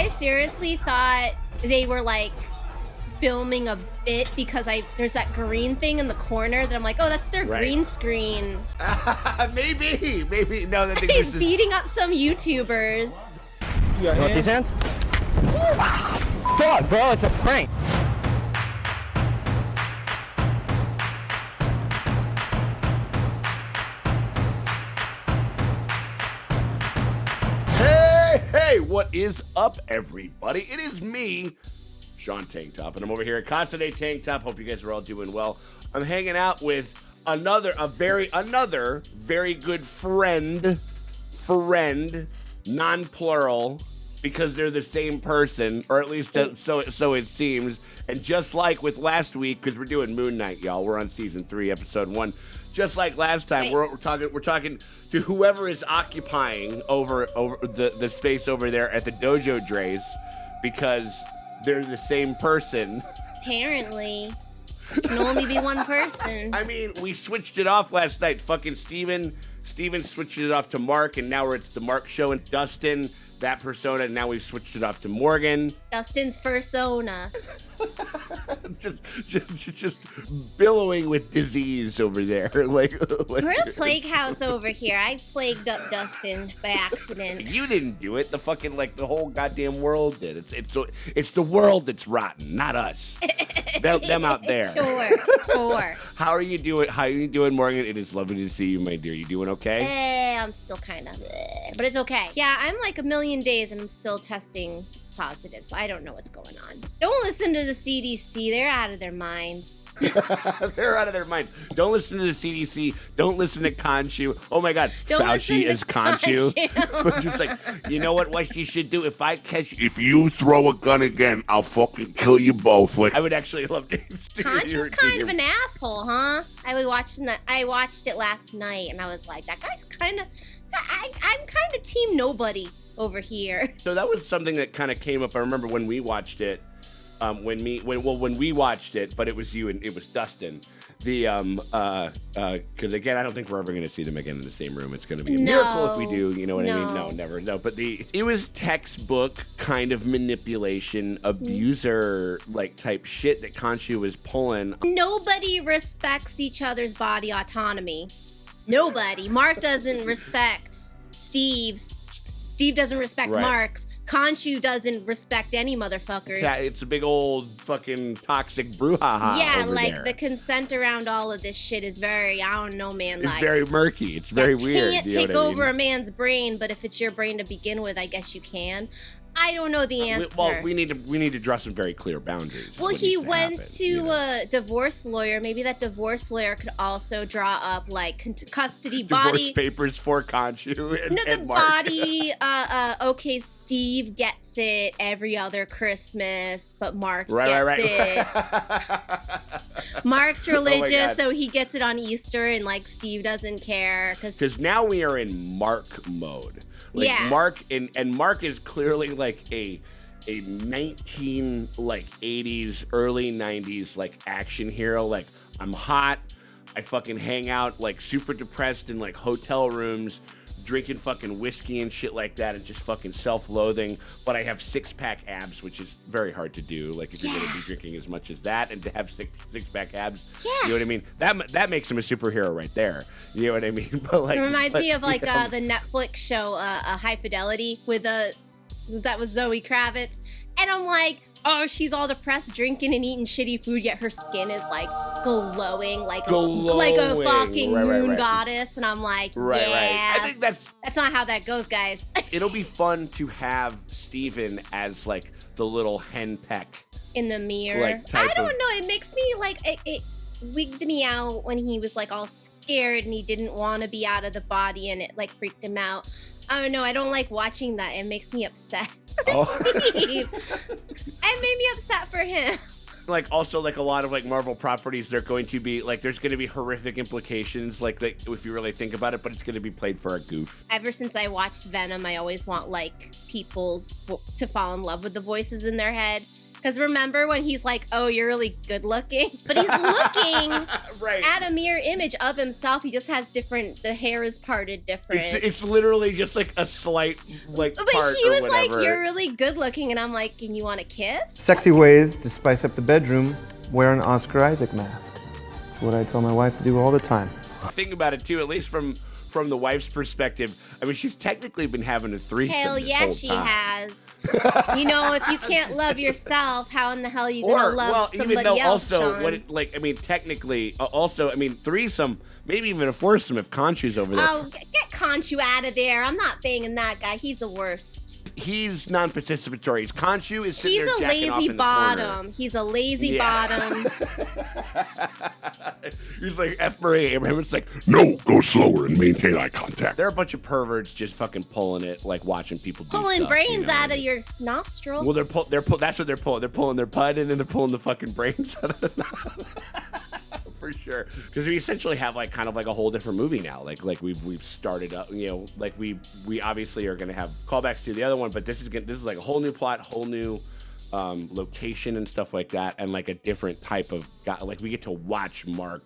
I seriously thought they were like filming a bit because there's that green thing in the corner that I'm like, oh, that's their green screen. Maybe. No, he's beating up some YouTubers. You want these hands? Fuck, bro, it's a prank. Hey, what is up, everybody? It is me, Sean Tank Top, and I'm over here at Consu Tank Top. Hope you guys are all doing well. I'm hanging out with another very good friend, non-plural, because they're the same person, or at least so it seems. And just like with last week, because we're doing Moon Knight, y'all. We're on season 3, episode 1. Just like last time, we're talking to whoever is occupying over the space over there at the Dojo Drays, because they're the same person. Apparently. Can only be one person. I mean, we switched it off last night. Fucking Steven switched it off to Marc, and now it's the Marc show, and Dustin, that persona, and now we've switched it off to Morgan. Dustin's fursona. just billowing with disease over there. like we're a plague house over here. I plagued up Dustin by accident. You didn't do it. The fucking the whole goddamn world did. It's the world that's rotten, not us. them out there. Sure. How are you doing, Morgan? It is lovely to see you, my dear. You doing okay? I'm still kind of, but it's okay. Yeah, I'm like a million days and I'm still testing positive, so I don't know what's going on. Don't listen to the CDC. They're out of their minds. They're out of their minds. Don't listen to the CDC. Don't listen to Consu. Oh my God, Fauci is Consu. Just like, you know what you should do? If you throw a gun again, I'll fucking kill you both. Like, I would actually love to. Consu's kind of an asshole, huh? I watched it last night, and I was like, that guy's kind of. I'm kind of team nobody over here. So that was something that kind of came up. I remember when we watched it, when we watched it, but it was you and it was Dustin. Because again, I don't think we're ever going to see them again in the same room. It's going to be a miracle if we do. You know what I mean? No, never. No, but it was textbook kind of manipulation, abuser type shit that Consu was pulling. Nobody respects each other's body autonomy. Nobody. Marc doesn't respect Steve's. Steve doesn't respect Marc's. Consu doesn't respect any motherfuckers. Yeah, it's a big old fucking toxic brouhaha. Yeah, over there. The consent around all of this shit is very, I don't know, man. It's very murky. It's very weird. You can't take over a man's brain, but if it's your brain to begin with, I guess you can. I don't know the answer. We need to draw some very clear boundaries. Well, he went to a divorce lawyer. Maybe that divorce lawyer could also draw up custody body divorce papers for Consu and Marc. Body. Okay, Steve gets it every other Christmas, but Marc gets it. Marc's religious, so he gets it on Easter, and Steve doesn't care because now we are in Marc mode. Marc and Marc is clearly a 80s, early 90s action hero. I'm hot. I fucking hang out super depressed in hotel rooms, drinking fucking whiskey and shit like that, and just fucking self-loathing. But I have 6-pack abs, which is very hard to do. If you're gonna be drinking as much as that and to have six-pack abs, you know what I mean? That makes him a superhero right there. You know what I mean? But it reminds me of the Netflix show High Fidelity with Zoe Kravitz, and I'm like, oh, she's all depressed, drinking and eating shitty food, yet her skin is glowing like a fucking moon goddess. And I'm like, yeah, I think that's not how that goes, guys. It'll be fun to have Steven as the little henpeck in the mirror. I don't know. It makes me it wigged me out when he was all scared and he didn't want to be out of the body, and it freaked him out. I don't know. I don't like watching that. It makes me upset for Steve. It made me upset for him. Also a lot of Marvel properties, they're going to be there's going to be horrific implications if you really think about it, but it's going to be played for a goof. Ever since I watched Venom, I always want people to fall in love with the voices in their head. Because remember when he's like, oh, you're really good looking? But he's looking right. at a mirror image of himself. He just has the hair is parted different. It's literally just like a slight like But part he was or like, whatever. you're really good looking. And I'm like, and you want to kiss? Sexy ways to spice up the bedroom, wear an Oscar Isaac mask. It's what I tell my wife to do all the time. Think about it too, at least from the wife's perspective. I mean, she's technically been having a threesome. Hell this yeah, whole she time. has. You know, if you can't love yourself, how in the hell are you gonna love somebody even though else, also Sean? what it, like, I mean, technically, also, I mean, threesome, maybe even a foursome if Consu's over there. Oh, get Consu out of there. I'm not banging that guy. He's the worst. He's non-participatory. Consu is sitting He's there a jacking off lazy in the corner. bottom. He's a lazy Yeah. bottom. He's like F. Murray Abraham. It's like, No, go slower and maintain eye contact. they're a bunch of perverts just fucking pulling it, like watching people do Pulling stuff, brains you know what I out of mean? your nostril. Well, that's what they're pulling. They're pulling their pud and then they're pulling the fucking brains out of the for sure. Because we essentially have like kind of like a whole different movie now. Like we've started up, you know, like we obviously are gonna have callbacks to the other one, but this is like a whole new plot, whole new location and stuff like that, and like a different type of guy. Like we get to watch Marc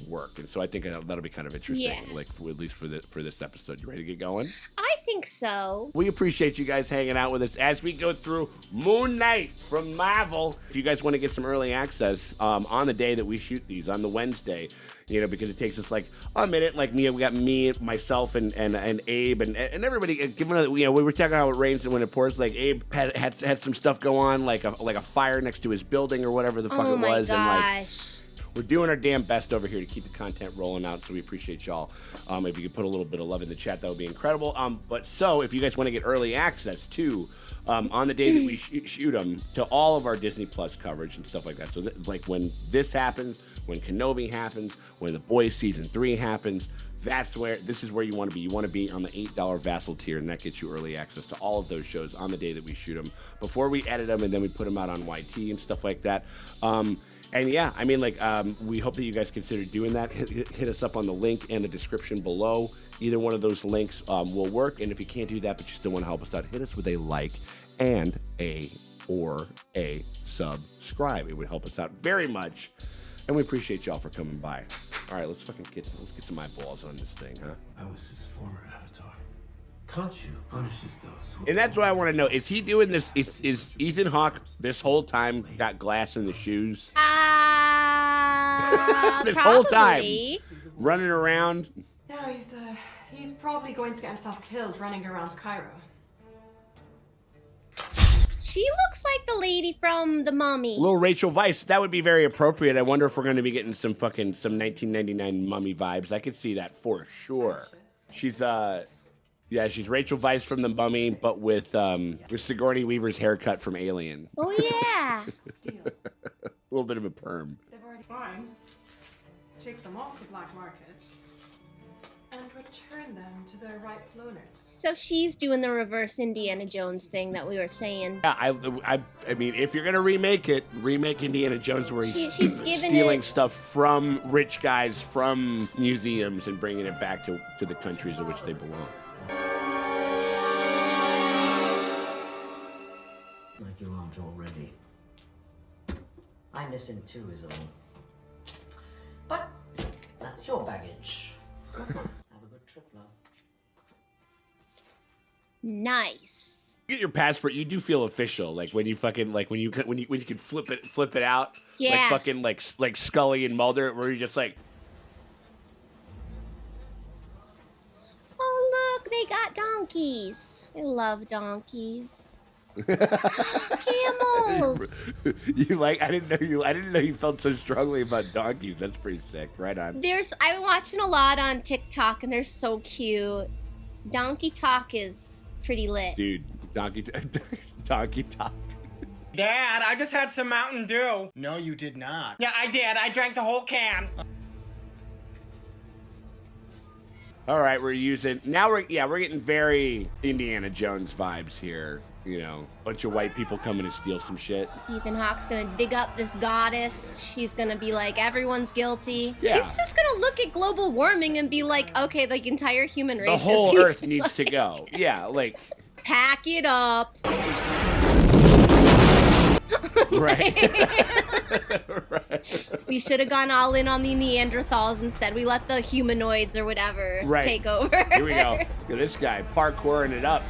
work, and so I think that'll be kind of interesting. Yeah. Like at least for this episode. You ready to get going? I think so. We appreciate you guys hanging out with us as we go through Moon Knight from Marvel. If you guys want to get some early access on the day that we shoot these, on the Wednesday, you know, because it takes us like a minute. Like we got me, myself, and Abe, and everybody. Given that, you know, we were talking about rains and when it pours. Like Abe had some stuff go on, like a fire next to his building or whatever the fuck Oh it my was, and like. gosh. We're doing our damn best over here to keep the content rolling out, so we appreciate y'all. If you could put a little bit of love in the chat, that would be incredible. But if you guys want to get early access to, on the day that we shoot them, to all of our Disney Plus coverage and stuff like that. So like when this happens, when Kenobi happens, when The Boys Season 3 happens, this is where you want to be. You want to be on the $8 Vassal tier, and that gets you early access to all of those shows on the day that we shoot them, before we edit them, and then we put them out on YT and stuff like that. And yeah, I mean, like, we hope that you guys consider doing that. Hit us up on the link in the description below. Either one of those links will work. And if you can't do that, but you still want to help us out, hit us with a like and a subscribe. It would help us out very much. And we appreciate y'all for coming by. All right, let's get some eyeballs on this thing, huh? I was his former avatar. Consu punishes those who... And that's what I want to know. Is he doing this? Is Ethan Hawke this whole time got glass in the shoes? This whole time. Probably. Running around? No, he's probably going to get himself killed running around Cairo. She looks like the lady from The Mummy. Little Rachel Weisz. That would be very appropriate. I wonder if we're going to be getting some 1999 Mummy vibes. I could see that for sure. She's she's Rachel Weisz from The Mummy, but with Sigourney Weaver's haircut from Alien. Oh yeah. Steal. A little bit of a perm. They've already fine. Take them off the black market and return them to their rightful owners. So she's doing the reverse Indiana Jones thing that we were saying. Yeah, I mean, if you're gonna remake Indiana Jones, where he's She's giving stealing it- stuff from rich guys, from museums, and bringing it back to the countries in which they belong. Like you aren't already. I miss him too, is all. But that's your baggage. Have a good trip, love. Nice. You get your passport, you do feel official, like when you fucking when you can flip it out, Yeah. like fucking like Scully and Mulder, where you're just like, Oh look, they got donkeys. I love donkeys. Camels. you like I didn't know you felt so strongly about donkeys. That's pretty sick. Right on. I've been watching a lot on TikTok and they're so cute. Donkey talk is pretty lit. Dude, donkey talk. Dad, I just had some Mountain Dew. No, you did not. Yeah, I did. I drank the whole can. All right, we're getting very Indiana Jones vibes here. You know, bunch of white people coming to steal some shit. Ethan Hawke's gonna dig up this goddess. She's gonna be like, everyone's guilty. Yeah. She's just gonna look at global warming and be like, okay, the entire human race The just whole needs Earth needs to go. Yeah, like pack it up. Right. We should have gone all in on the Neanderthals instead. We let the humanoids or whatever Right. take over. Here we go. Look at this guy parkouring it up.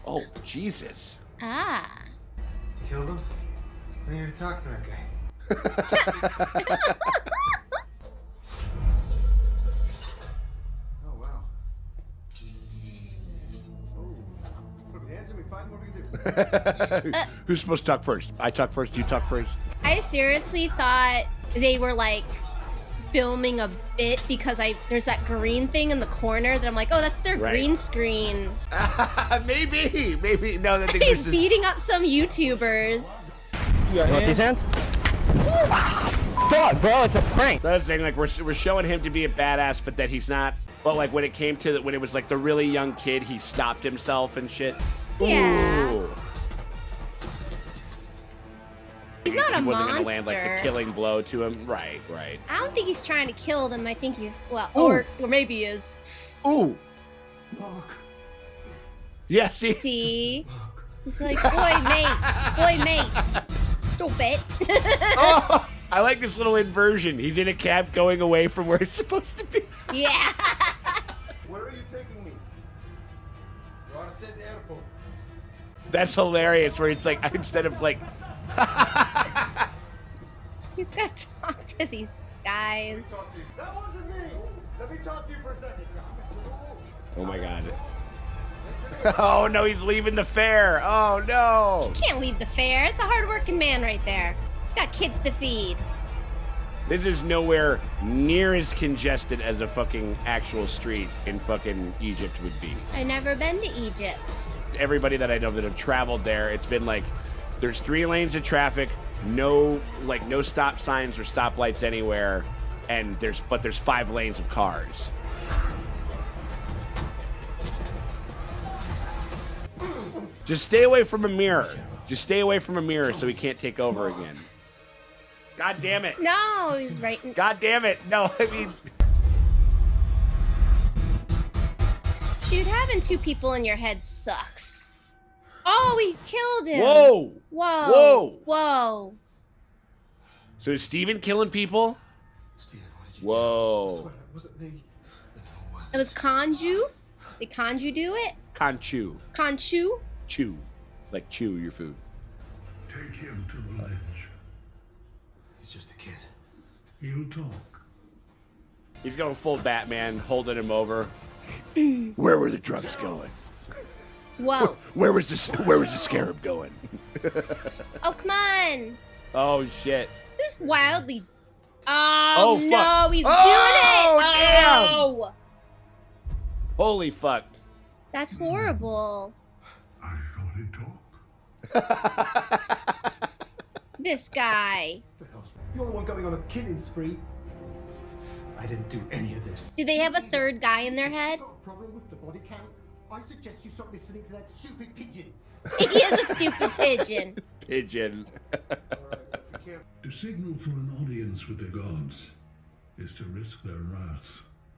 Oh, Jesus. Ah. Killed him? I need to talk to that guy. Oh, wow. Oh. Put your hands in me, fight, what do we do? Who's supposed to talk first? I talk first, you talk first? I seriously thought they were like filming a bit because there's that green thing in the corner that I'm like, oh, that's their Right. green screen. Maybe. No, that thing He's is beating up some YouTubers. You want these hands? Dog, bro, it's a prank. the other thing, like we're showing him to be a badass, but that he's not. But like when it came to when it was like the really young kid, he stopped himself and shit. Yeah. Ooh. He's not a He wasn't monster. gonna land like the killing blow to him. Right. I don't think he's trying to kill them. I think he's, well, Ooh. or maybe he is. Ooh. Mark. Yeah. See. See? He's like, boy, mate. Stupid. Oh, I like this little inversion. He's in a cab going away from where it's supposed to be. Yeah. Where are you taking me? You ought to say the airport. That's hilarious. Where it's like instead of like. He's got to talk to these guys. That wasn't me. Let me talk to you for a second. Oh my god. Oh no, he's leaving the fair. Oh no. Can't leave the fair. It's a hard-working man right there. He's got kids to feed. This is nowhere near as congested as a fucking actual street in fucking Egypt would be. I never been to Egypt. Everybody that I know that have traveled there, it's been like there's 3 lanes of traffic, no stop signs or stoplights anywhere, and there's 5 lanes of cars. Just stay away from a mirror. Just stay away from a mirror so he can't take over again. God damn it. No, he's right. God damn it. No, I mean. Dude, having 2 people in your head sucks. Oh, he killed him. Whoa. Whoa. Whoa. Whoa. So is Steven killing people? Steven, what did you Whoa. do? I swear it wasn't me. No, it wasn't. It was Conju. Did Conju do it? Conchu. Conchu? Chew. Like chew your food. Take him to the ledge. He's just a kid. He'll talk. He's going full Batman, holding him over. Where were the drugs going? Whoa. Where was the scarab going? Oh, come on. Oh shit. This is wildly. Oh, Oh, fuck. no, he's Oh, doing it. damn. Oh. Holy fuck. That's horrible. I thought he'd talk. This guy. What the hell's You're the one going on a killing spree. I didn't do any of this. Do they have a third guy in their head? Got a problem with the body count? I suggest you stop listening to that stupid pigeon. He is a stupid pigeon. Pigeon. To signal for an audience with the gods is to risk their wrath.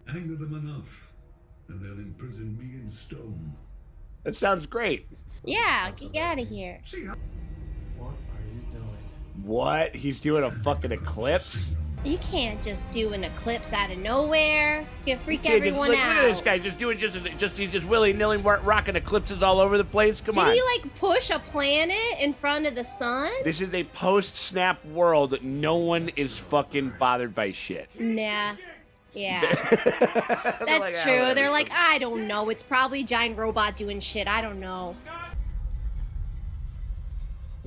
Anger them enough, and they'll imprison me in stone. That sounds great. Yeah, get out of here. See how What are you doing? What? He's doing a fucking eclipse? You can't just do an eclipse out of nowhere. You can freak Kid, everyone look, out. Look at this guy just doing he's just willy-nilly rocking eclipses all over the place. Come on. Did he like push a planet in front of the sun? This is a post-snap world that no one is fucking bothered by shit. Nah. Yeah. They're That's like, "Ah, true. whatever." They're like, I don't know. It's probably a giant robot doing shit. I don't know.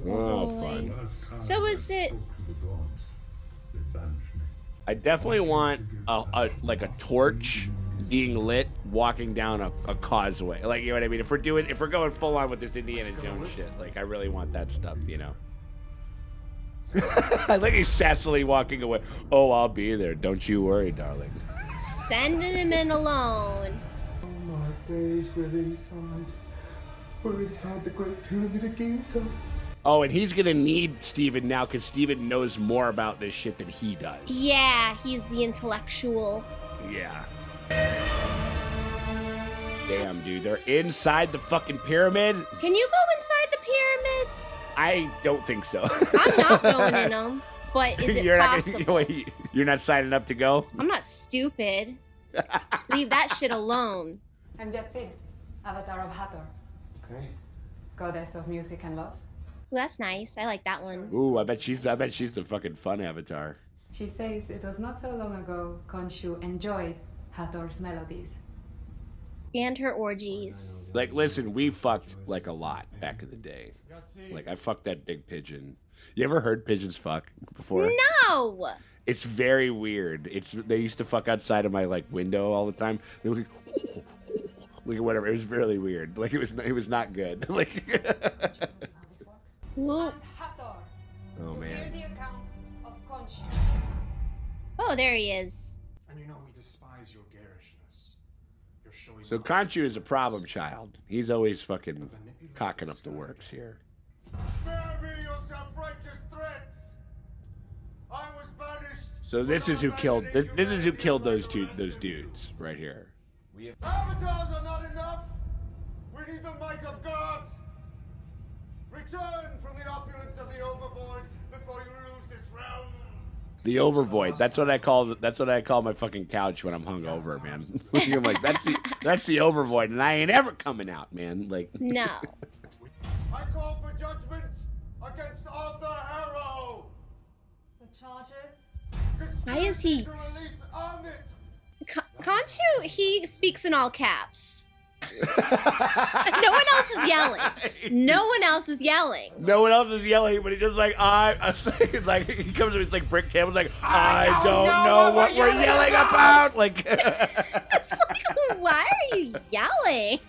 Oh, Boy. fun. last time So I is it- spoke to the gods, they banished me. I definitely want a torch being lit walking down a causeway. Like, you know what I mean? If we're going full on with this Indiana Jones shit, like I really want that stuff, you know. I like he's sassily walking away. Oh, I'll be there. Don't you worry, darling. Sending him in alone. My days we're inside. We're inside the Great Pyramid of Giza. Oh, and he's gonna need Steven now because Steven knows more about this shit than he does. Yeah, he's the intellectual. Yeah. Damn, dude, they're inside the fucking pyramid. Can you go inside the pyramids? I don't think so. I'm not going in them, but is it possible? You're not signing up to go? I'm not stupid. Leave that shit alone. I'm Jetsin, avatar of Hathor. Okay. Goddess of music and love. Ooh, that's nice. I like that one. Ooh, I bet she's the fucking fun avatar. She says it was not so long ago Consu enjoyed Hathor's melodies. And her orgies. Like, listen, we fucked like a lot back in the day. Like, I fucked that big pigeon. You ever heard pigeons fuck before? No! It's very weird. They used to fuck outside of my like window all the time. They were like whatever. It was really weird. Like it was not good. Like. Ooh. Oh man. the account of Consu. Oh, there he is. And you know we despise your garishness. You're showing. So Consu is a problem child. He's always fucking cocking up the works here. Spare me your self-righteous threats. I was banished. So this is who killed. This is who killed those dudes right here. Avatars are not enough. We need the might of gods. Return from the opulence of the overvoid before you lose this realm. The overvoid. That's what I call my fucking couch when I'm hungover, man. I'm like, that's the overvoid, and I ain't ever coming out, man. Like. No. I call for judgment against Arthur Harrow. The charges? Why is he? To release Amit. Consu, he speaks in all caps. No one else is yelling. No one else is yelling. No one else is yelling, but he just like like he comes with like brick tables like I don't know what we're yelling about. Like, it's like, why are you yelling?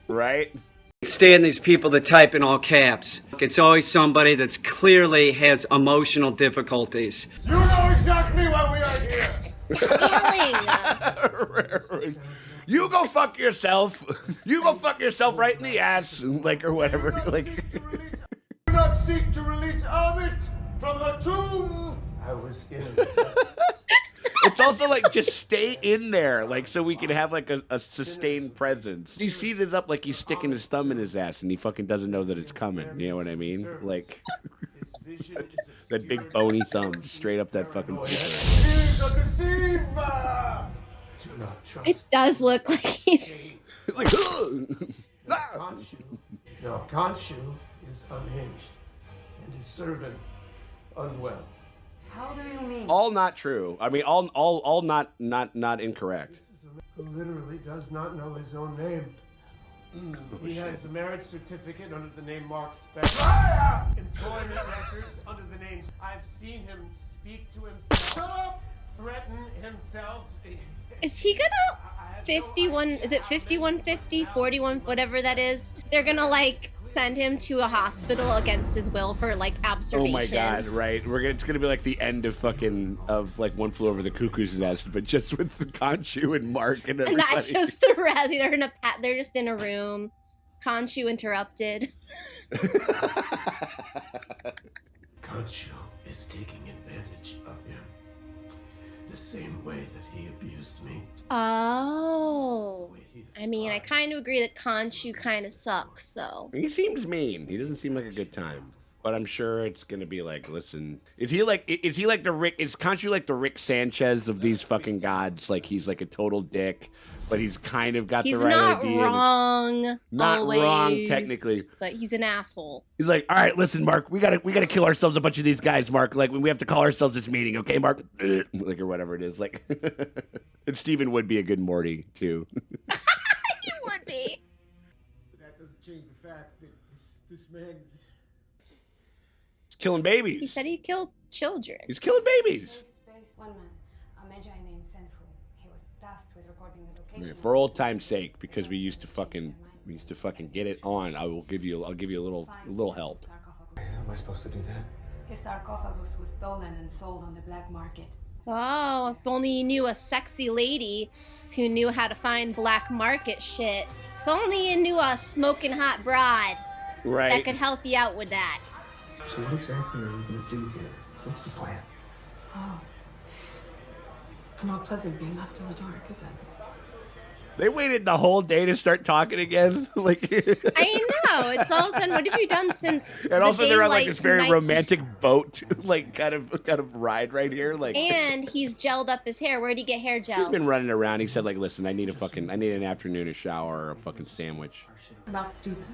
Right? Stand these people that type in all caps. It's always somebody that's clearly has emotional difficulties. You know exactly why we are here. Yelling. You go fuck yourself. You go fuck yourself right in the ass, like or whatever. Like. Do not seek to release Amit from her tomb. I was in. It's also like just stay in there, like so we can have like a sustained presence. He sees it up like he's sticking his thumb in his ass, and he fucking doesn't know that it's coming. You know what I mean? Like that big bony thumb straight up that fucking. It does look like he's. Like. No, Consu is unhinged, and his servant unwell. How do you mean? All not true. I mean, all not incorrect. Who literally does not know his own name. He has a marriage certificate under the name Marc Spector. Employment records under the name. I've seen him speak to himself, threaten himself. Is he gonna 51? Is it 5150, 41, whatever that is? They're gonna like send him to a hospital against his will for like observation. Oh my god! Right? It's gonna be like the end of like One Flew Over the Cuckoo's Nest, but just with the Consu and Marc and everybody. And that's just the rest. They're just in a room. Consu interrupted. Consu is taking advantage of him the same way that he abused me. Oh. I mean, I kind of agree that Consu kind of sucks, though. He seems mean. He doesn't seem like a good time. But I'm sure it's gonna be like, listen, is Consu like the Rick Sanchez of these fucking gods? Like he's like a total dick, but he's kind of got the right idea. He's not wrong. Not always, wrong technically, but he's an asshole. He's like, all right, listen, Marc, we gotta kill ourselves a bunch of these guys, Marc. Like we have to call ourselves this meeting, okay, Marc? Like or whatever it is. Like, and Steven would be a good Morty too. He would be. But that doesn't change the fact that this man is killing babies. He said he killed children. He's killing babies. Safe space. One man, a Magi named Senfu. He was tasked with recording the location. For old time's sake, because we used to fucking get it on. I'll give you a little help. How am I supposed to do that? His sarcophagus was stolen and sold on the black market. Oh, if only you knew a sexy lady who knew how to find black market shit. If only you knew a smoking hot broad Right. that could help you out with that. So what exactly are we gonna do here? What's the plan? Oh. It's not pleasant being left in the dark, is it? They waited the whole day to start talking again. Like, I know. It's all of a sudden, what have you done since and also they're on like daylight this very tonight? romantic boat, like kind of ride right here. Like, And he's gelled up his hair. Where'd he get hair he's gel? been running around. He said, like, listen, I need an afternoon, a shower, or a fucking sandwich. About Stephen.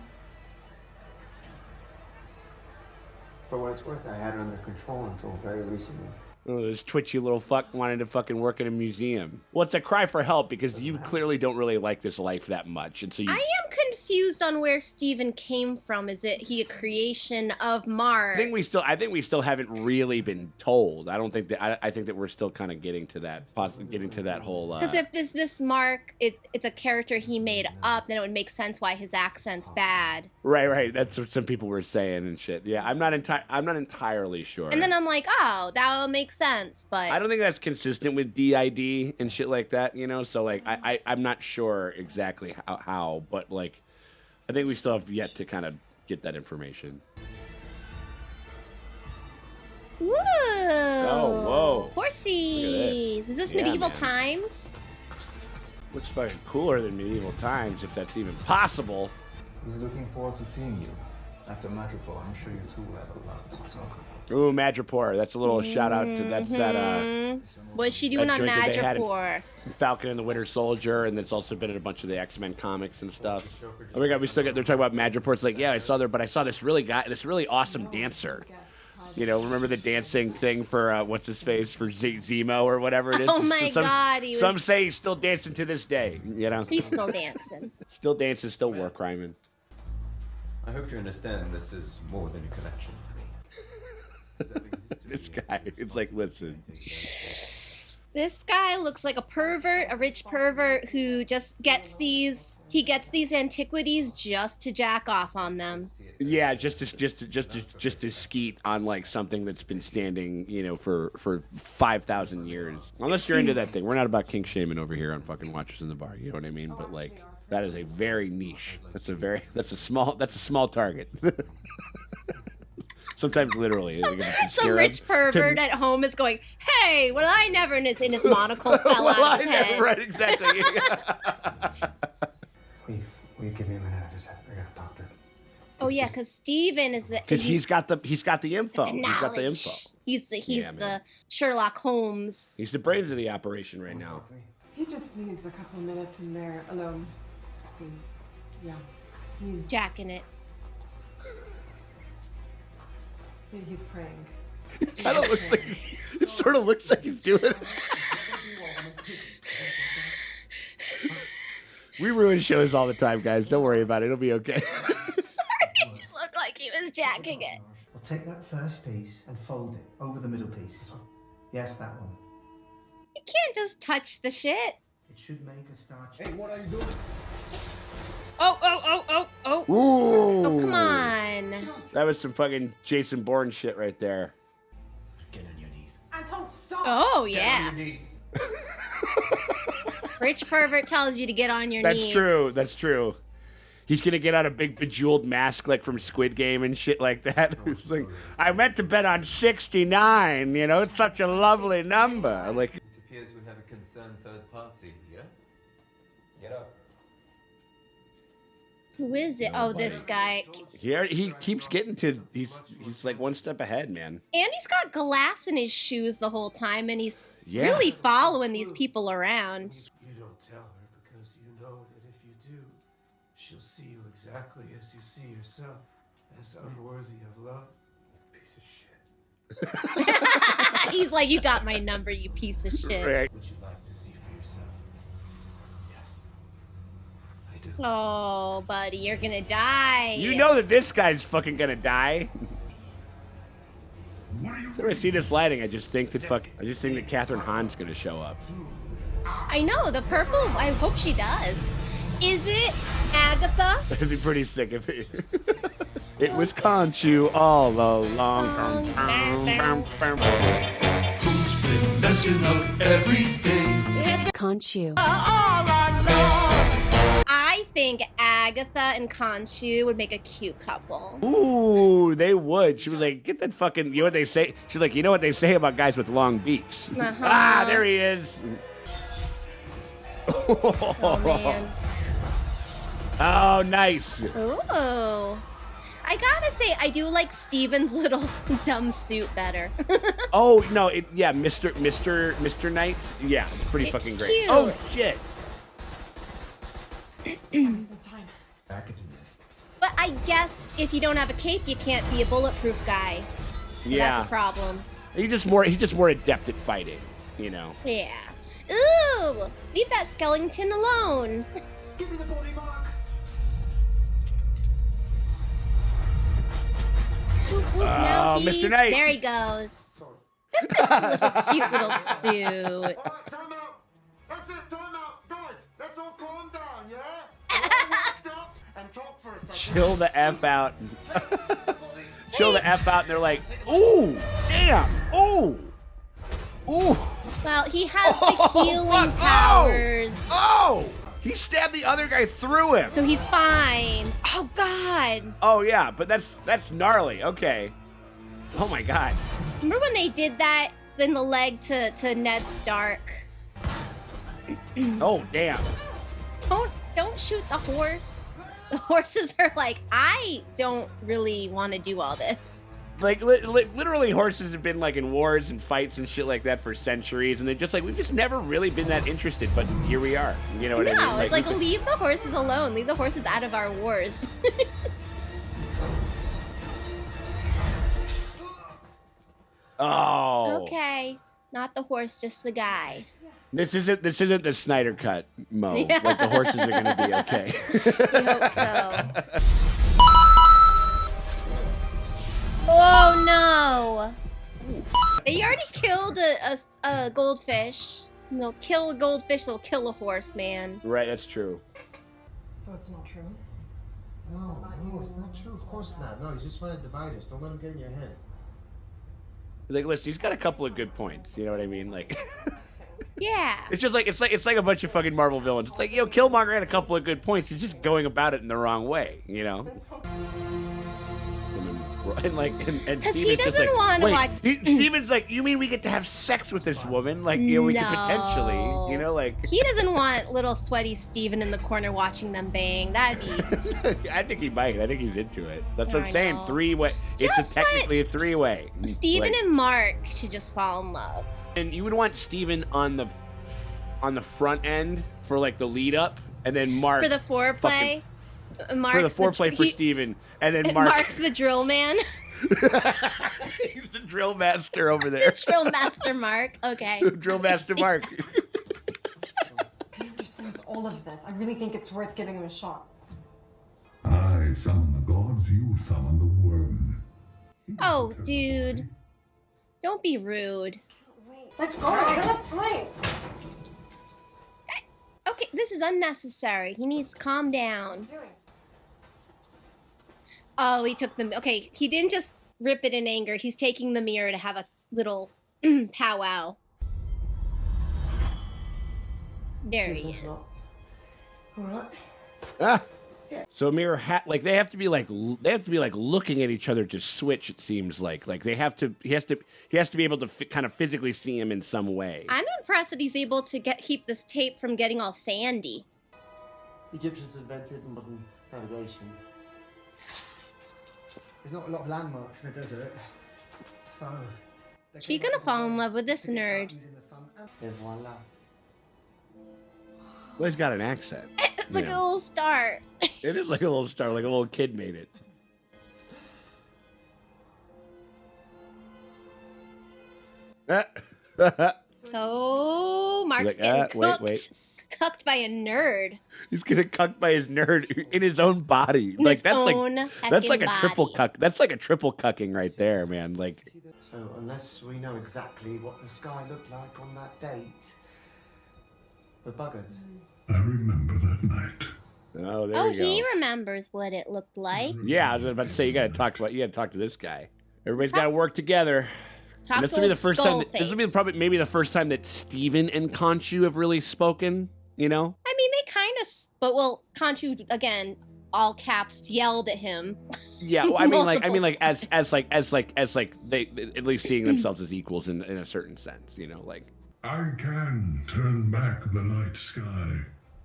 For what it's worth, I had it under control until very recently. Oh, this twitchy little fuck wanted to fucking work in a museum. Well, it's a cry for help because you clearly don't really like this life that much, and so you. I am confused on where Stephen came from. Is it he a creation of Marc? I think we still haven't really been told. I don't think that. I think that we're still kind of getting to that whole. Because if this Marc, it's a character he made up, then it would make sense why his accent's bad. Right. That's what some people were saying and shit. Yeah, I'm not entirely sure. And then I'm like, oh, that will make sense, but I don't think that's consistent with DID and shit like that, you know. So like, I'm not sure exactly how, but like, I think we still have yet to kind of get that information. Whoa! Oh, whoa! Horsies! Is this Yeah, medieval man. times? Looks fucking cooler than medieval times, if that's even possible. He's looking forward to seeing you. After Madripoor, I'm sure you two will have a lot to talk about. Ooh, Madripoor. That's a little shout out to that. What's she doing on drink that they had in Madripoor? Falcon and the Winter Soldier, and it's also been in a bunch of the X-Men comics and stuff. Oh my god, we still got. They're talking about Madripoor. It's like, yeah, I saw there, but I saw this really awesome dancer. You know, remember the dancing thing for what's his face for Zemo or whatever it is? Oh my god, some say he's still dancing to this day. You know, he's still dancing. Still dancing, still war criming. I hope you understand this is more than a connection to me. This guy, it's like, listen. This guy looks like a pervert, a rich pervert who just gets these antiquities just to jack off on them. Yeah, just to skeet on like something that's been standing, you know, for 5,000 years. Unless you're into that thing. We're not about kink shaming over here on fucking Watchers in the Bar. You know what I mean? But like, that is a very niche. That's a small target. Sometimes literally. Some rich pervert at home is going, hey, well, I never, in his monocle fell out of his head. Right, exactly. Will you give me a minute? I gotta talk to him. Oh yeah, because Steven is the Because he's got the info. He's got the info. He's the Sherlock Holmes. He's the brains of the operation right now. He just needs a couple of minutes in there alone. He's jacking it. He's praying. It sort of looks like he's doing it. We ruin shows all the time, guys. Don't worry about it. It'll be okay. Sorry, it looked like he was jacking it. Well, take that first piece and fold it over the middle piece. Yes, that one. You can't just touch the shit. It should make a starch. Hey, what are you doing? Oh. Ooh. Oh, come on. That was some fucking Jason Bourne shit right there. Get on your knees. Anton, stop! Oh, Get yeah. on your knees. Rich pervert tells you to get on your knees. That's true. He's gonna get out a big bejeweled mask like from Squid Game and shit like that. It's like, I meant to bet on 69, you know, it's such a lovely number. Like, It appears we have a concerned third party, yeah? Get up. Who is it? Oh, this guy. he keeps getting to, he's like one step ahead, man. And he's got glass in his shoes the whole time, and he's Yeah. really following these people around. You don't tell her because you know that if you do, she'll see you exactly as you see yourself, as unworthy of love. You piece of shit. He's like, you got my number, you piece of shit. Right. Would you like to see for yourself? Yes. I do. Oh, buddy, you're gonna die. You know that this guy's fucking gonna die. When I see this lighting, I just think that Catherine Hahn's gonna show up. I know, the purple, I hope she does. Is it Agatha? It'd be pretty sick if it was Consu all along. Who's been messing up everything? Consu. I think Agatha and Consu would make a cute couple. Ooh, they would. She was like, get that fucking, you know what they say? She's like, you know what they say about guys with long beaks? Uh-huh. Ah, there he is. Oh, man. Oh, nice. Ooh. I gotta say, I do like Steven's little dumb suit better. Oh, no, yeah, Mr. Knight. Yeah, it's pretty fucking great. Cute. Oh, shit. But I guess if you don't have a cape, you can't be a bulletproof guy. So Yeah. that's a problem. He's just more adept at fighting, you know. Yeah. Ooh! Leave that skeleton alone. Give me the body, Mark. Oop, oop, now Oh, Mr. he's- Knight. There he goes. Little cute little suit. Time out. That's it. Time out, guys. Let's all calm down, yeah? All locked up and talk for a second. Chill the F out. Chill the F out, and they're like, ooh, damn, ooh, ooh. Well, he has the healing powers. Oh! He stabbed the other guy through him. So he's fine. Oh, God. Oh, yeah, but that's gnarly. Okay. Oh, my God. Remember when they did that in the leg to Ned Stark? Oh, damn. Don't shoot the horse. The horses are like, I don't really want to do all this. Like, literally, horses have been, like, in wars and fights and shit like that for centuries, and they're just like, we've just never really been that interested, but here we are. You know what I mean? No, it's like, we leave the horses alone. Leave the horses out of our wars. Oh. Okay. Not the horse, just the guy. This isn't the Snyder cut, Mo. Yeah. Like, the horses are going to be okay. We hope so. Oh, no. They already killed a goldfish. And they'll kill a goldfish, they'll kill a horse, man. Right, that's true. So it's not true? No, it's not true. Of course not. No, he's just trying to divide us. Don't let him get in your head. Like, listen, he's got a couple of good points. You know what I mean? Like, Yeah. it's just like it's like a bunch of fucking Marvel villains. It's like, Killmonger had a couple of good points. He's just going about it in the wrong way. You know. And Because he Steven's just doesn't like, want to "Wait," watch. Steven's like, you mean we get to have sex with this woman? Like, we could potentially, you know, like. He doesn't want little sweaty Steven in the corner watching them bang. That'd be. I think he might. I think he's into it. That's what I I'm saying. know. Three-way. Just Technically a three-way. Steven Like- and Mark should just fall in love. And you would want Steven on the front end for like the lead up, and then Mark For the foreplay. for Mark's the foreplay for Steven, and then Mark. Mark's the drill man. He's the drill master over there. Drill master Mark. Okay. Drill master Mark. He understands all of this. I really think it's worth giving him a shot. I summon the gods, you summon the worm. Oh, dude. Don't be rude. Let go. I don't have time. Okay, this is unnecessary. He needs to calm down. Oh, he took the... Okay, he didn't just rip it in anger. He's taking the mirror to have a little powwow. There he is. Ah. So mirror hat like they have to be like looking at each other to switch. It seems like he has to be able to kind of physically see him in some way. I'm impressed that he's able to keep this tape from getting all sandy. Egyptians invented modern navigation. There's not a lot of landmarks in the desert, so... She's gonna fall in love with this nerd. Et voila. Well, he's got an accent. Like a little star. It is like a little star, like a little kid made it. So Mark's getting cooked. Wait. Cucked by a nerd. He's getting cucked by his nerd in his own body. In Like his that's own that's like a heckin' triple body. cuck. That's like a triple cucking right there, man. Like So unless we know exactly what the sky looked like on that date, we're buggered. I remember that night. oh, there Oh, we go. he remembers what it looked like. Yeah, I was about to say you got to talk to this guy. Everybody's got to work together. Talk And this to will be the old first time. This will be Skullface. probably maybe the first time that Steven and Consu have really spoken. You know? I mean, they kind of, but well, Conchu again, all caps, yelled at him. Yeah, well, I mean, Multiple as they at least seeing themselves as equals in a certain sense. You know, like. I can turn back the night sky.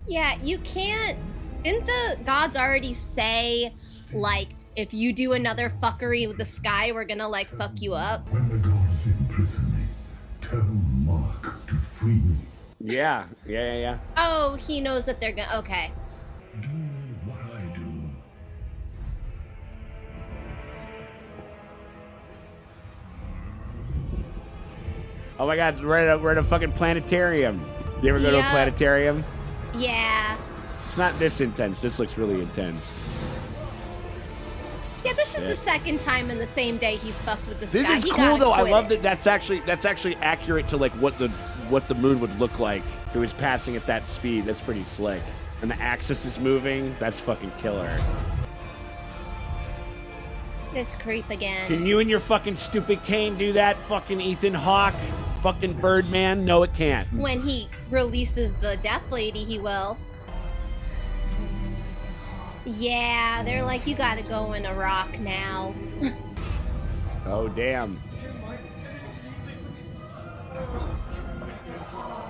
Yeah, you can't. Didn't the gods already say, like, if you do another fuckery with the sky, we're gonna, like, fuck you up? When the gods imprison me, tell Marc to free me. Yeah. Oh, he knows that they're gonna. Okay. Do what I do. Oh my God, we're at a fucking planetarium. You ever go to a planetarium? Yeah. It's not this intense. This looks really intense. Yeah, this is the second time in the same day he's fucked with the This sky. is He cool gotta though. I quit love it. that. That's actually accurate to like what the moon would look like if it was passing at that speed. That's pretty slick. And the axis is moving. That's fucking killer. This creep again. Can you and your fucking stupid cane do that, fucking Ethan Hawke? Fucking Birdman? No, it can't. When he releases the Death Lady, he will. Yeah, they're like, you gotta go in a rock now. Oh, damn.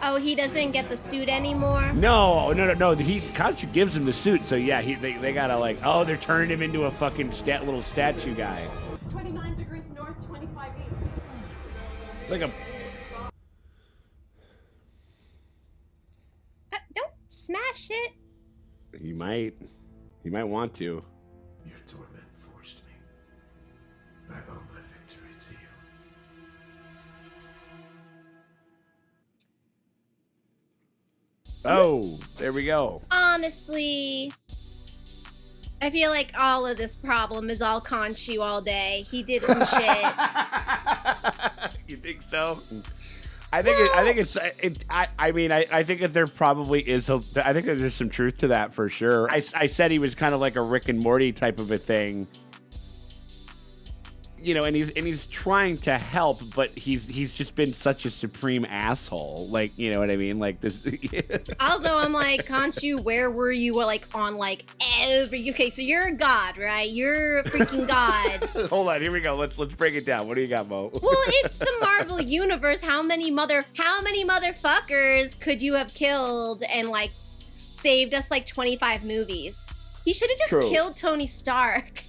Oh, he doesn't get the suit anymore? No. Consu gives him the suit, so yeah, they gotta like, oh, they're turning him into a fucking little statue guy. 29 degrees north, 25 east. Like a... Don't smash it. He might want to. Your torment forced me. I owe my victory to you. Oh, there we go. Honestly, I feel like all of this problem is all Consu all day. He did some shit. You think so? I think that there probably is I think that there's some truth to that for sure. I said he was kind of like a Rick and Morty type of a thing. You know, and he's trying to help, but he's just been such a supreme asshole. Like, you know what I mean? Like this. Also, I'm like, Consu, where were you? Like on like every. Okay, so you're a god, right? You're a freaking god. Hold on, here we go. Let's break it down. What do you got, Mo? Well, it's the Marvel universe. How many motherfuckers could you have killed and like saved us like 25 movies? He should have just killed Tony Stark.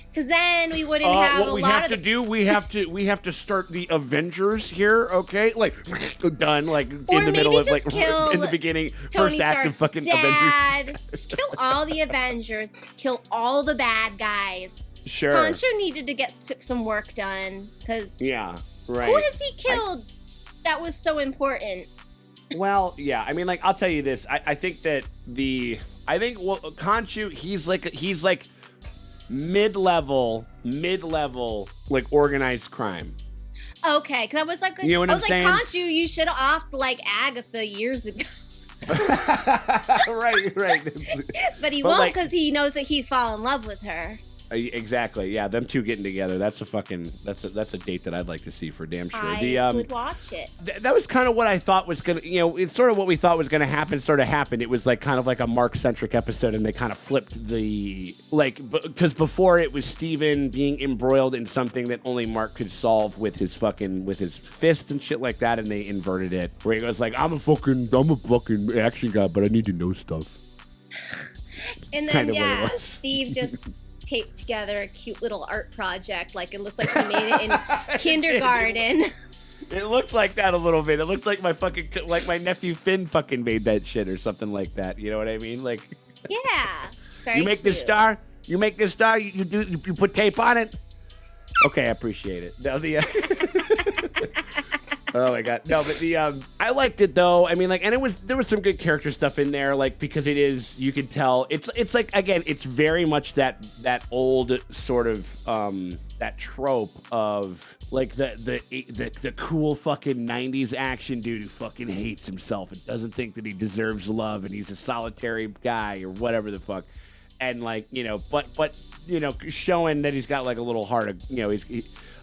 Because then we wouldn't have what we have to do, we have to start the Avengers here, okay? Like done, like in the middle of like in the beginning, Tony first act of Stark's fucking dad. Avengers. Just kill all the Avengers, kill all the bad guys. Sure. Consu needed to get some work done because Yeah, right. who has he killed that was so important? Well, yeah. I mean, like I'll tell you this. I think that Consu, he's like mid-level, like organized crime. Okay, because I was like, You know what I'm saying? Consu, you should have offed like Agatha years ago. right. But he But, won't like- because he knows that he'd fall in love with her. Exactly. Yeah, them two getting together. That's a date that I'd like to see for damn sure. I would watch it. That was kind of what I thought was gonna. You know, it's sort of what we thought was gonna happen. Sort of happened. It was like kind of like a Marc-centric episode, and they kind of flipped the because before it was Steven being embroiled in something that only Marc could solve with his fist and shit like that, and they inverted it where he goes like, I'm a fucking action guy, but I need to know stuff. And then yeah, Steve just taped together a cute little art project. Like it looked like he made it in kindergarten. It looked like that a little bit. It looked like my nephew Finn fucking made that shit or something like that. You know what I mean? Like, yeah. Very you make cute. this star. You make this star. You put tape on it. Okay, I appreciate it. No, oh my god, no, but I liked it though. I mean, like, and there was some good character stuff in there, like because it is, you can tell it's like, again, it's very much that old sort of that trope of like the cool fucking 90s action dude who fucking hates himself and doesn't think that he deserves love and he's a solitary guy or whatever the fuck. And like, you know, but you know, showing that he's got like a little heart of, you know, he's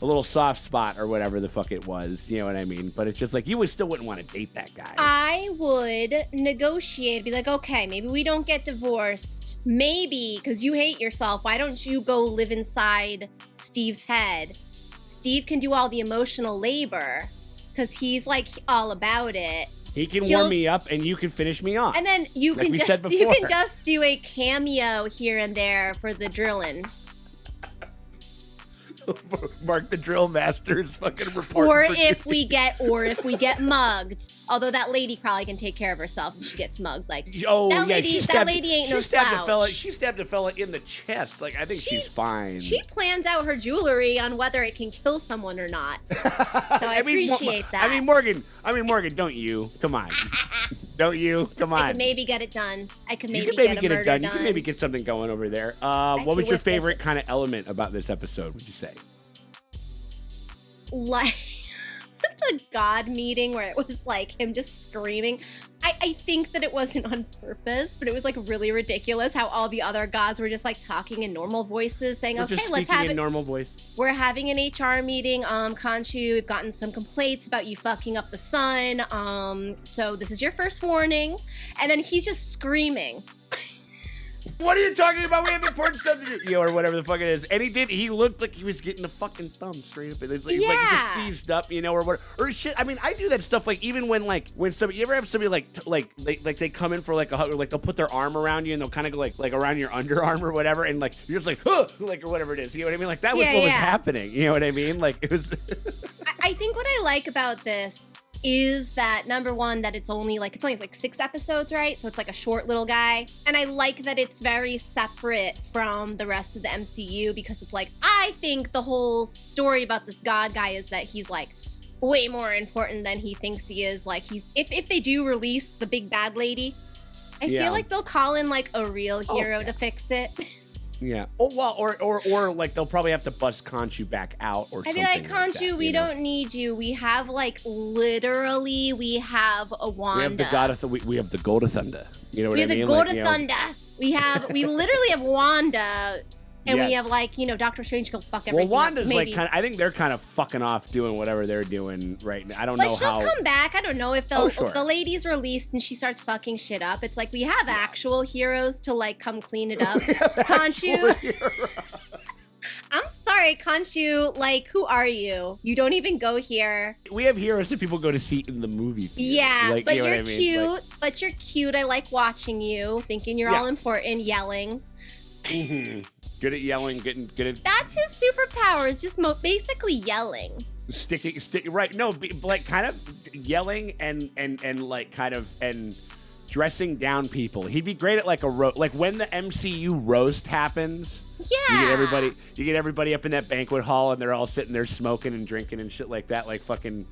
a little soft spot or whatever the fuck it was, you know what I mean? But it's just like, you still wouldn't want to date that guy. I would negotiate, be like, okay, maybe we don't get divorced. Maybe, because you hate yourself, why don't you go live inside Steve's head? Steve can do all the emotional labor because he's like all about it. He can warm me up and you can finish me off. And then you like can we just said before. do a cameo here and there for the drilling. Mark the drill master is fucking reporting. Or if we get mugged. Although that lady probably can take care of herself if she gets mugged. Like, that lady ain't no slouch. She stabbed a fella in the chest. Like, I think she's fine. She plans out her jewelry on whether it can kill someone or not. So I appreciate that. I mean, Morgan, don't you? Come on. Don't you? Come on. I could maybe get it done. You can maybe get it done. You can maybe get something going over there. What was your favorite kind of element about this episode, would you say? Like the God meeting where it was like him just screaming. I think that it wasn't on purpose, but it was like really ridiculous how all the other gods were just like talking in normal voices, saying, We're okay, just let's have in it. normal voice. We're having an HR meeting. Consu, we've gotten some complaints about you fucking up the sun. So this is your first warning. And then he's just screaming. What are you talking about? We have important stuff to do. Or whatever the fuck it is. And he looked like he was getting the fucking thumb straight up. Like, he just seized up, or whatever. Or shit. I mean, I do that stuff, like, even when somebody, you ever have somebody, they come in for, like, a hug, or, like, they'll put their arm around you, and they'll kind of go, like, around your underarm or whatever, and, like, you're just like, huh, like, or whatever it is. You know what I mean? Like, that was what was happening. You know what I mean? Like, it was... I think what I like about this is that, number one, that it's only like 6 episodes, right? So it's like a short little guy. And I like that it's very separate from the rest of the MCU, because it's like, I think the whole story about this God guy is that he's like way more important than he thinks he is. Like, if they do release the big bad lady, I feel like they'll call in like a real hero to fix it. Yeah. Oh, well, or like they'll probably have to bust Consu back out or something. I'd be like, Consu, we don't need you. We have like literally, we have a Wanda. We have the God of we have the God of Thunder. You know what I mean? We have the God of Thunder. We literally have Wanda. And we have, like, Doctor Strange can fuck everything. Well, Wanda's up, so maybe. I think they're kind of fucking off doing whatever they're doing right now. I don't know how. But she'll come back. I don't know if the lady's released and she starts fucking shit up. It's like, we have actual heroes to, like, come clean it up. Consu. I'm sorry, Consu. Like, who are you? You don't even go here. We have heroes that people go to see in the movies. Yeah, like, but you know you're cute. Like, but you're cute. I like watching you, thinking you're all important, yelling. Mm-hmm. Good at yelling, good at... That's his superpower, is just basically yelling. Sticking, right, no, like, kind of yelling and like, kind of, and dressing down people. He'd be great at, like, like, when the MCU roast happens... Yeah. You get everybody up in that banquet hall, and they're all sitting there smoking and drinking and shit like that, like fucking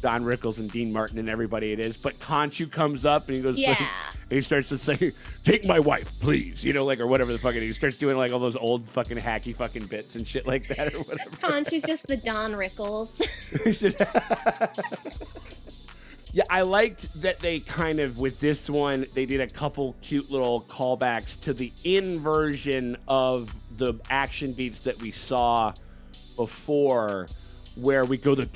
Don Rickles and Dean Martin and everybody it is. But Consu comes up and he goes, and he starts to say, "Take my wife, please," like, or whatever the fuck it is. He starts doing like all those old fucking hacky fucking bits and shit like that or whatever. Consu's just the Don Rickles. Yeah, I liked that they kind of, with this one, they did a couple cute little callbacks to the inversion of the action beats that we saw before, where we go the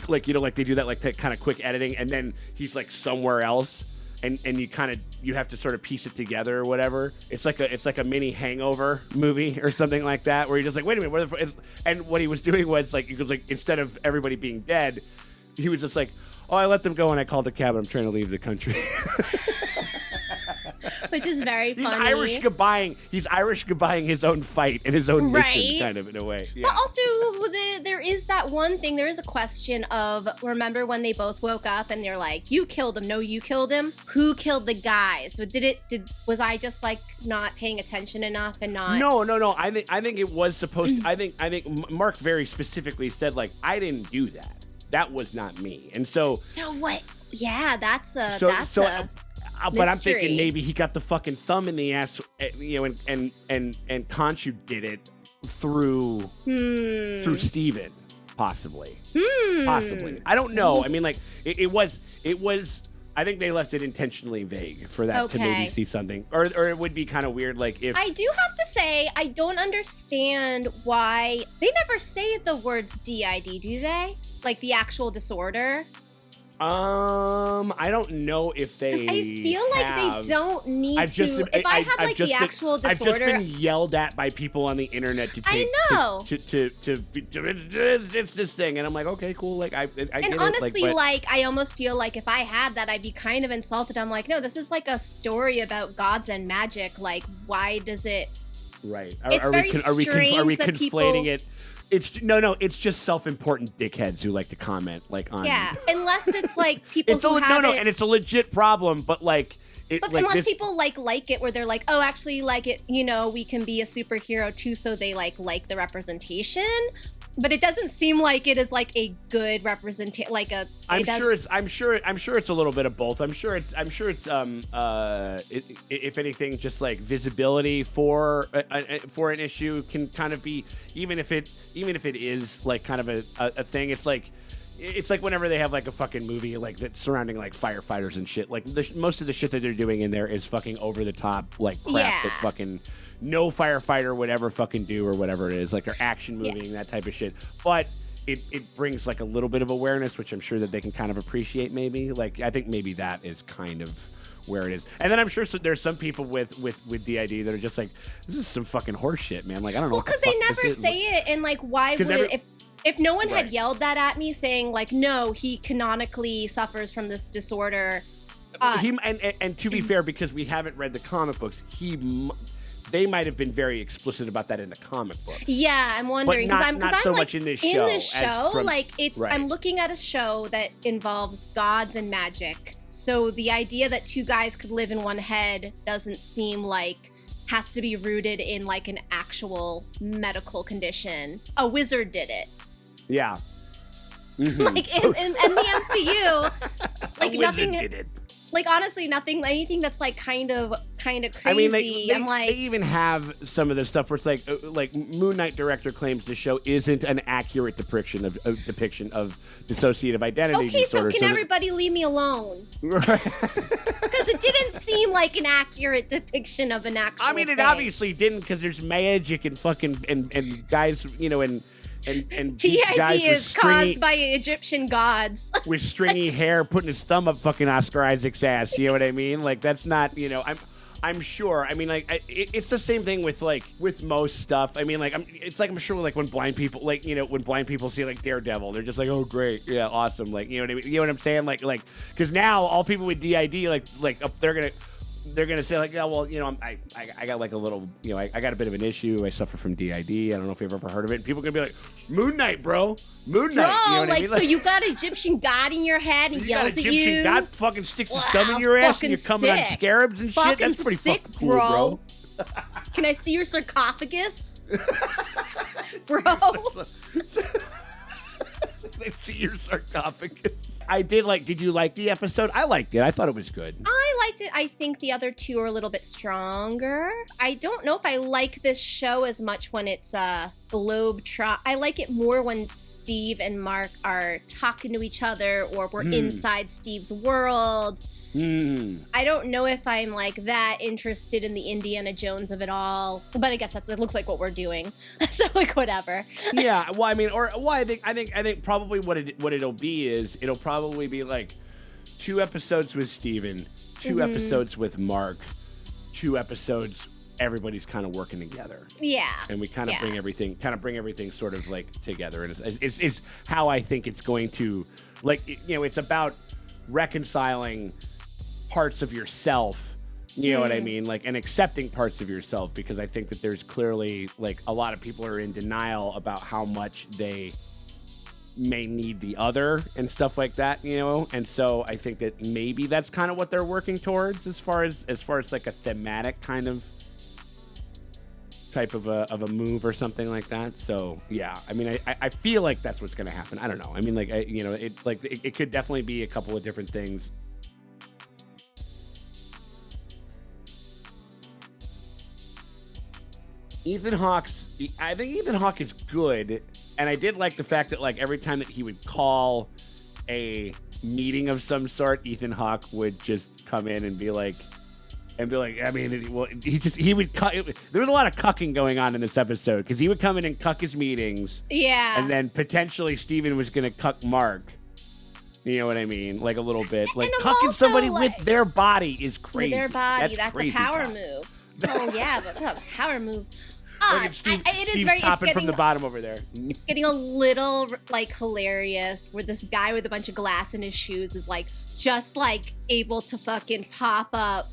like, like they do that, like that kind of quick editing, and then he's like somewhere else, and you have to sort of piece it together or whatever. It's like a mini Hangover movie or something like that, where you're just like, wait a minute, and what he was doing was like, instead of everybody being dead, he was just like, oh, I let them go and I called a cab and I'm trying to leave the country. Which is very funny. He's Irish goodbying his own fight and his own mission, kind of, in a way. Yeah. But also, there is that one thing, there is a question of, remember when they both woke up and they're like, you killed him, no, you killed him? Who killed the guys? But was I just like not paying attention enough and not... No. I think it was supposed to, I think Marc very specifically said, like, I didn't do that. That was not me. And so what? Yeah, that's a but I'm thinking maybe he got the fucking thumb in the ass, and Consu did it through Steven, possibly. Possibly. I don't know. I mean, like, it was I think they left it intentionally vague for that to maybe see something. Or it would be kind of weird, like, if... I do have to say, I don't understand why... They never say the words DID, do they? Like, the actual disorder? I don't know if they. Because I feel like they don't need to. If I had like the actual disorder, I've just been yelled at by people on the internet to take. I know. It's this thing, and I'm like, okay, cool. Like I get and it, honestly, but, I almost feel like if I had that, I'd be kind of insulted. I'm like, no, this is like a story about gods and magic. Like, why does it? Right. It's very strange that conflating people... it? It's no. It's just self-important dickheads who like to comment like on. Yeah, unless it's like people who have it. And it's a legit problem, but like. But like unless people like it, where they're like, oh, actually, like it, you know, we can be a superhero too, so they like the representation. But it doesn't seem like it is like a good representation. Like a. I'm sure it's a little bit of both. I'm sure it's if anything, just like visibility for an issue can kind of be, even if it is like kind of a thing. It's like whenever they have like a fucking movie like that's surrounding like firefighters and shit. Like most of the shit that they're doing in there is fucking over the top like crap that fucking no firefighter would ever fucking do or whatever it is. Like they're action moving, that type of shit. But it brings like a little bit of awareness, which I'm sure that they can kind of appreciate maybe. Like I think maybe that is kind of where it is. And then I'm sure there's some people with DID that are just like, this is some fucking horse shit, man. Like I don't know. Well, because they never say it, and like why would if no one had yelled that at me saying like, no, he canonically suffers from this disorder. And to be fair, because we haven't read the comic books, they might have been very explicit about that in the comic books. Yeah, I'm wondering because I'm so like, much in this show. In this show, like it's right. I'm looking at a show that involves gods and magic. So the idea that two guys could live in one head doesn't seem like has to be rooted in like an actual medical condition. A wizard did it. Yeah. Mm-hmm. Like in the MCU, like nothing. Did it. Like honestly, anything that's like kind of crazy. I mean, they even have some of the stuff where it's like Moon Knight director claims the show isn't an accurate depiction of dissociative identity disorder. So can everybody leave me alone? Because it didn't seem like an accurate depiction of an actual. I mean, it obviously didn't, because there's magic and fucking and guys, you know, and TID is caused by Egyptian gods. With stringy hair putting his thumb up fucking Oscar Isaac's ass. You know what I mean? Like, that's not, you know, I'm sure. I mean, like, it's the same thing with most stuff. I mean, like, I'm sure, like, when blind people, like, you know, when blind people see, like, Daredevil, they're just like, oh, great. Yeah, awesome. Like, you know what I mean? You know what I'm saying? Like, because now all people with DID, they're gonna say like, oh well, you know, I got like a little, you know, I got a bit of an issue. I suffer from DID. I don't know if you've ever heard of it. And people are gonna be like, Moon Knight, bro, Moon Knight. You know what I mean? So you got Egyptian god in your head and yells at you. Egyptian god fucking sticks his thumb in your ass and you're coming on scarabs and shit. That's pretty fucking cool, bro. Can I see your sarcophagus, bro? Can I see your sarcophagus? Did you like the episode? I liked it. I thought it was good. I liked it. I think the other two are a little bit stronger. I don't know if I like this show as much when it's globe-trot. I like it more when Steve and Mark are talking to each other or we're inside Steve's world. I don't know if I'm like that interested in the Indiana Jones of it all, but I guess it looks like what we're doing. So like whatever. Yeah, well, I mean, I think probably what it'll be is it'll probably be like 2 episodes with Steven, 2 episodes with Mark, 2 episodes everybody's kind of working together. Yeah. And we kind of bring everything sort of like together, and it's how I think it's going to, like, you know, it's about reconciling parts of yourself, you know what I mean, like, and accepting parts of yourself, because I think that there's clearly like a lot of people are in denial about how much they may need the other and stuff like that, you know. And so I think that maybe that's kind of what they're working towards as far as like a thematic kind of type of a move or something like that. So yeah, I mean, I feel like that's what's going to happen. I don't know. I mean, like, you know, it could definitely be a couple of different things. I think Ethan Hawke is good, and I did like the fact that like every time that he would call a meeting of some sort, Ethan Hawke would just come in and be like, I mean, well, he would cuck. There was a lot of cucking going on in this episode, because he would come in and cuck his meetings. Yeah. And then potentially Steven was going to cuck Mark. You know what I mean? Like a little bit. Like And I'm cucking also, somebody like- with their body is crazy. With their body, that's crazy a power talk. move. Oh yeah, but a power move. Look at Steve, it is Steve's very. topping It's from the getting, bottom over there. it's getting a little like hilarious, where this guy with a bunch of glass in his shoes is like just like able to fucking pop up.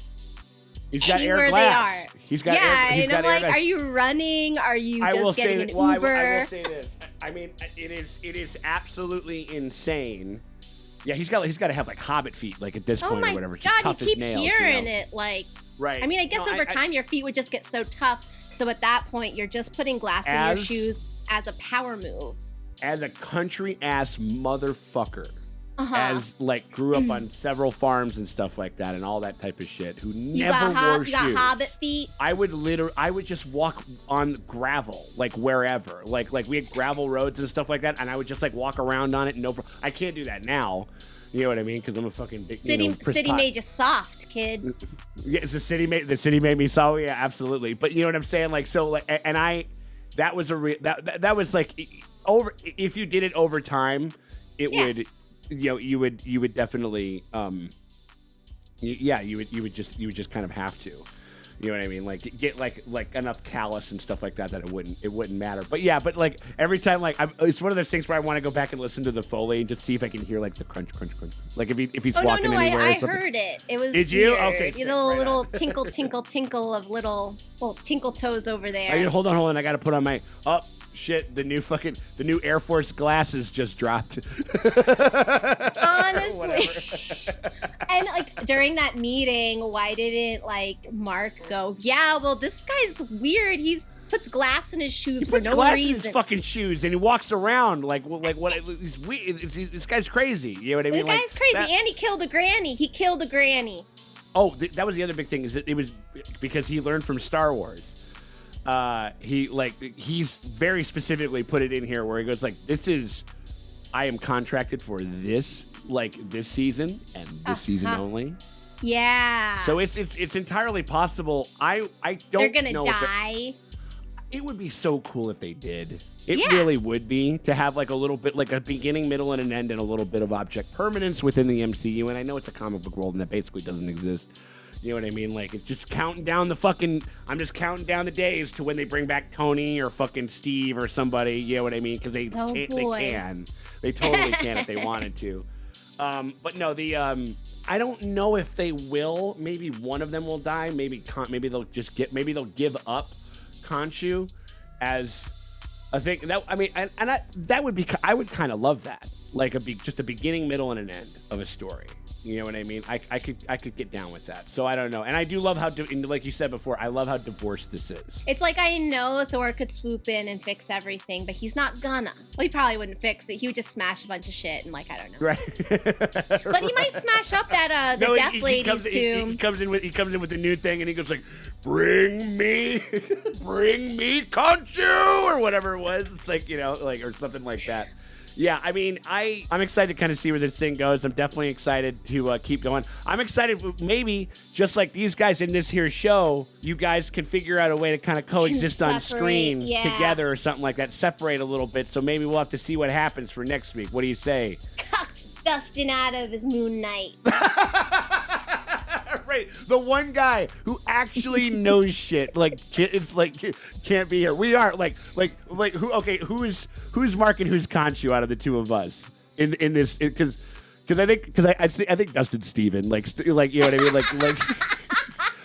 He's got anywhere air glass. they are. He's got yeah, air, he's and got I'm air like, glass. are you running? Are you I will just getting say an that, well, Uber? I will say this. I mean, it is absolutely insane. Yeah, he's got to have like hobbit feet, like at this Oh point my or whatever. Just god, tough you as keep nails, hearing you know? it like. Right. I mean, I guess No, over time your feet would just get so tough. So at that point, you're just putting glass in your As- shoes as a power move. As a country ass motherfucker, Uh-huh. as like grew up on several farms and stuff like that, and all that type of shit, who You never got wore you got shoes. hobbit feet. I would just walk on gravel, like wherever, like we had gravel roads and stuff like that, and I would just like walk around on it. I can't do that now. You know what I mean? Because I'm a fucking big City made you soft, kid. Yeah, it's the city made me so. Yeah, absolutely. But you know what I'm saying? Like so, like, and that was that was like over. If you did it over time, it would, you would definitely, you would just kind of have to. You know what I mean? Like get like enough callus and stuff like that it wouldn't matter. But yeah, but like every time, like it's one of those things where I want to go back and listen to the Foley and just see if I can hear like the crunch. Like if he's walking anywhere. I or something. heard it. It was. Did you? weird. Okay, You sick, know, right little on. tinkle, tinkle, tinkle of little tinkle toes over there. Hold on. I got to put on my shit. The new Air Force glasses just dropped. Honestly. And like during that meeting, why didn't like Mark go, yeah, well, this guy's weird. He's puts glass in his shoes for no glass reason. in his fucking shoes, and he walks around like what? He's weird. This guy's crazy. You know what I mean? The guy's crazy, and he killed a granny. He killed a granny. Oh, that was the other big thing. Is that it was because he learned from Star Wars. He's very specifically put it in here where he goes like, I am contracted for this season and this season only. Yeah. So it's entirely possible. I don't know. They're gonna die. It would be so cool if they did. It really would be to have like a little bit, like a beginning, middle, and an end, and a little bit of object permanence within the MCU. And I know it's a comic book world, and that basically doesn't exist. You know what I mean? Like, it's just counting down I'm just counting down the days to when they bring back Tony or fucking Steve or somebody. You know what I mean? Because they totally can if they wanted to. But no, I don't know if they will. Maybe one of them will die. Maybe they'll give up Consu as a thing. That would be. I would kind of love that. Like just a beginning, middle, and an end of a story. You know what I mean? I could get down with that. So I don't know. And I do love how, like you said before, I love how divorced this is. It's like I know Thor could swoop in and fix everything, but he's not gonna. Well, he probably wouldn't fix it. He would just smash a bunch of shit and like, I don't know. Right. But he might smash up that the Death Lady's tomb. He comes in with a new thing, and he goes like, bring me Consu, or whatever it was. It's like, or something like that. Yeah, I mean, I'm excited to kind of see where this thing goes. I'm definitely excited to keep going. I'm excited, maybe, just like these guys in this here show, you guys can figure out a way to kind of coexist on screen together or something like that. Separate a little bit, so maybe we'll have to see what happens for next week. What do you say? Cocked Dustin out of his Moon Knight. Right, the one guy who actually knows shit, can't be here. We are who? Okay, who's Marc and who's Consu out of the two of us in this? Because I think Dustin's Steven, like you know what I mean, like.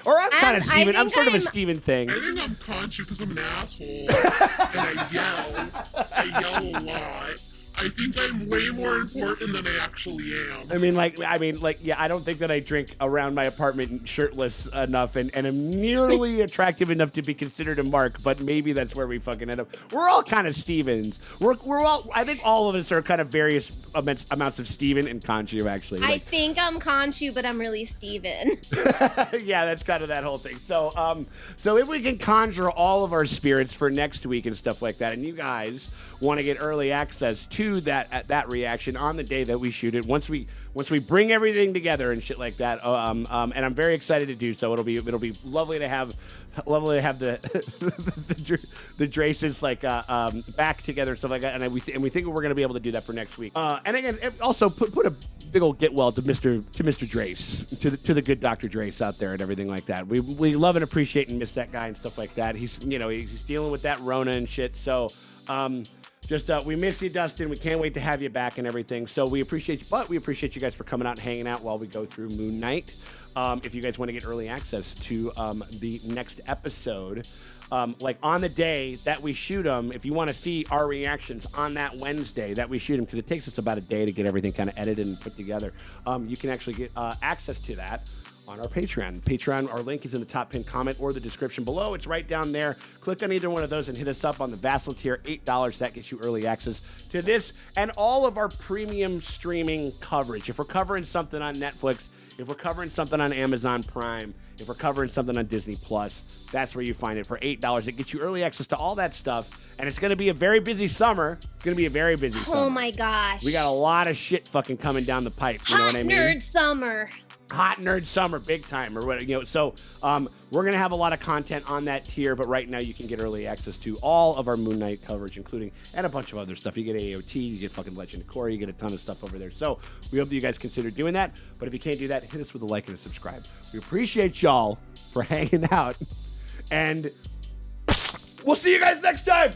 Or I'm kind of Steven. I'm sort of a Steven thing. I think I'm Consu because I'm an asshole and I yell a lot. I think I'm way more important than I actually am. I mean, I don't think that I drink around my apartment shirtless enough and am nearly attractive enough to be considered a Marc, but maybe that's where we fucking end up. We're all kind of Stevens. We're all, I think all of us are kind of various amounts of Steven and Consu, actually. I think I'm Consu, but I'm really Steven. Yeah, that's kind of that whole thing. So if we can conjure all of our spirits for next week and stuff like that, and you guys want to get early access to that reaction on the day that we shoot it, once we once we bring everything together and shit like that. And I'm very excited to do so. It'll be lovely to have the the Draces like back together and stuff like that. And we think we're gonna be able to do that for next week. And again, also put a big old get well to Mr. Drace, to the good Dr. Drace out there and everything like that. We love and appreciate and miss that guy and stuff like that. He's dealing with that Rona and shit. So we miss you, Dustin. We can't wait to have you back and everything. So we appreciate you, but we appreciate you guys for coming out and hanging out while we go through Moon Knight. If you guys want to get early access to the next episode, like on the day that we shoot them, if you want to see our reactions on that Wednesday that we shoot them, because it takes us about a day to get everything kind of edited and put together, you can actually get access to that on our Patreon. Our link is in the top pinned comment or the description below. It's right down there. Click on either one of those and hit us up on the Vassal tier, $8. That gets you early access to this and all of our premium streaming coverage. If we're covering something on Netflix, if we're covering something on Amazon Prime, if we're covering something on Disney Plus, that's where you find it for $8. It gets you early access to all that stuff. And it's going to be a very busy summer. It's going to be a very busy summer. Oh my gosh. We got a lot of shit fucking coming down the pipe. You know what I mean? Nerd summer. Hot nerd summer, big time, or what, So we're gonna have a lot of content on that tier, but right now you can get early access to all of our Moon Knight coverage, including and a bunch of other stuff. You get AOT, you get fucking Legend of Korra, you get a ton of stuff over there. So we hope that you guys consider doing that. But if you can't do that, hit us with a like and a subscribe. We appreciate y'all for hanging out, and we'll see you guys next time.